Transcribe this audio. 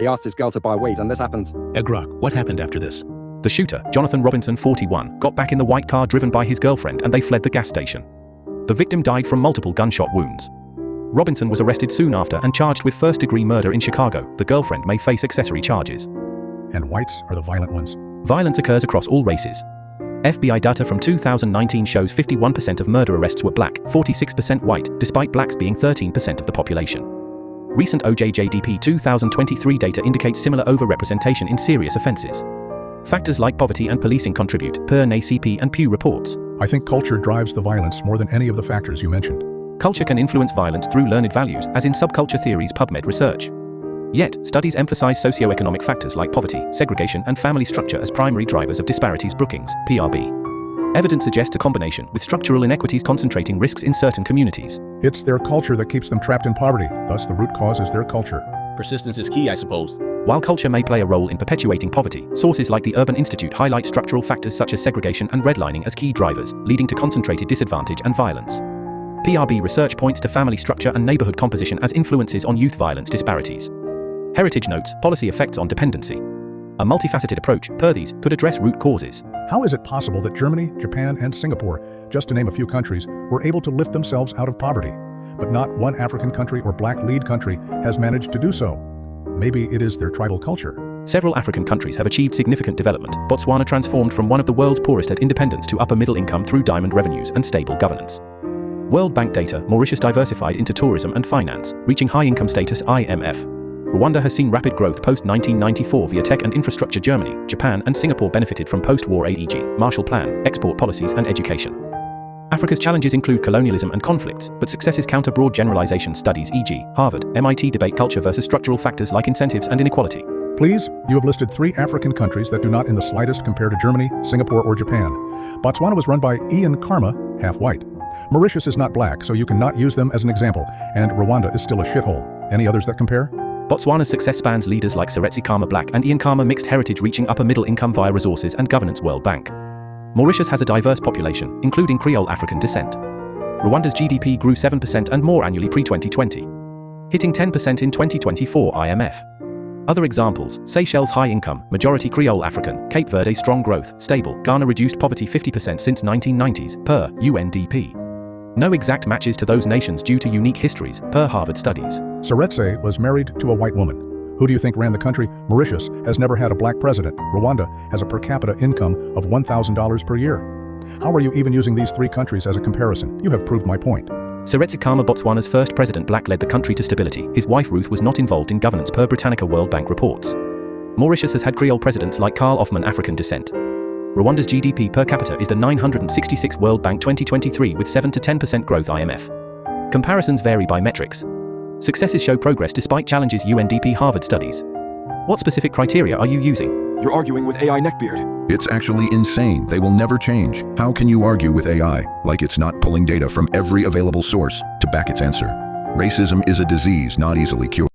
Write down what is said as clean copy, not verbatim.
He asked his girl to buy weed and this happened. Grok, what happened after this? The shooter, Jonathan Robinson, 41, got back in the white car driven by his girlfriend and they fled the gas station. The victim died from multiple gunshot wounds. Robinson was arrested soon after and charged with first-degree murder in Chicago. The girlfriend may face accessory charges. And whites are the violent ones. Violence occurs across all races. FBI data from 2019 shows 51% of murder arrests were black, 46% white, despite blacks being 13% of the population. Recent OJJDP 2023 data indicates similar overrepresentation in serious offenses. Factors like poverty and policing contribute, per NACP and Pew reports. I think culture drives the violence more than any of the factors you mentioned. Culture can influence violence through learned values, as in subculture theory's PubMed research. Yet, studies emphasize socioeconomic factors like poverty, segregation, and family structure as primary drivers of disparities. Brookings, PRB. Evidence suggests a combination, with structural inequities concentrating risks in certain communities. It's their culture that keeps them trapped in poverty, thus the root cause is their culture. Persistence is key, I suppose. While culture may play a role in perpetuating poverty, sources like the Urban Institute highlight structural factors such as segregation and redlining as key drivers, leading to concentrated disadvantage and violence. PRB research points to family structure and neighborhood composition as influences on youth violence disparities. Heritage notes policy effects on dependency. A multifaceted approach, per these, could address root causes. How is it possible that Germany, Japan, and Singapore, just to name a few countries, were able to lift themselves out of poverty, but not one African country or black lead country has managed to do so? Maybe it is their tribal culture. Several African countries have achieved significant development. Botswana transformed from one of the world's poorest at independence to upper middle income through diamond revenues and stable governance. World Bank data, Mauritius diversified into tourism and finance, reaching high income status IMF. Rwanda has seen rapid growth post-1994 via tech and infrastructure. Germany, Japan, and Singapore benefited from post-war aid, e.g., Marshall Plan, export policies, and education. Africa's challenges include colonialism and conflicts, but successes counter broad generalization. Studies, e.g., Harvard, MIT debate culture versus structural factors like incentives and inequality. Please, you have listed 3 African countries that do not in the slightest compare to Germany, Singapore, or Japan. Botswana was run by Ian Karma, half white. Mauritius is not black, so you cannot use them as an example, and Rwanda is still a shithole. Any others that compare? Botswana's success spans leaders like Seretse Khama Black and Ian Karma mixed heritage reaching upper middle income via resources and governance. World Bank. Mauritius has a diverse population, including Creole African descent. Rwanda's GDP grew 7% and more annually pre-2020, hitting 10% in 2024 IMF. Other examples, Seychelles high income, majority Creole African, Cape Verde strong growth, stable, Ghana reduced poverty 50% since 1990s, per UNDP. No exact matches to those nations due to unique histories, per Harvard studies. Seretse was married to a white woman. Who do you think ran the country? Mauritius has never had a black president. Rwanda has a per capita income of $1,000 per year. How are you even using these 3 countries as a comparison? You have proved my point. Seretse Khama, Botswana's first president black, led the country to stability. His wife Ruth was not involved in governance, per Britannica. World Bank reports. Mauritius has had Creole presidents like Carl Offman African descent. Rwanda's GDP per capita is the 966 World Bank 2023 with 7 to 10% growth IMF. Comparisons vary by metrics. Successes show progress despite challenges. UNDP Harvard studies. What specific criteria are you using? You're arguing with AI neckbeard. It's actually insane. They will never change. How can you argue with AI like it's not pulling data from every available source to back its answer? Racism is a disease not easily cured.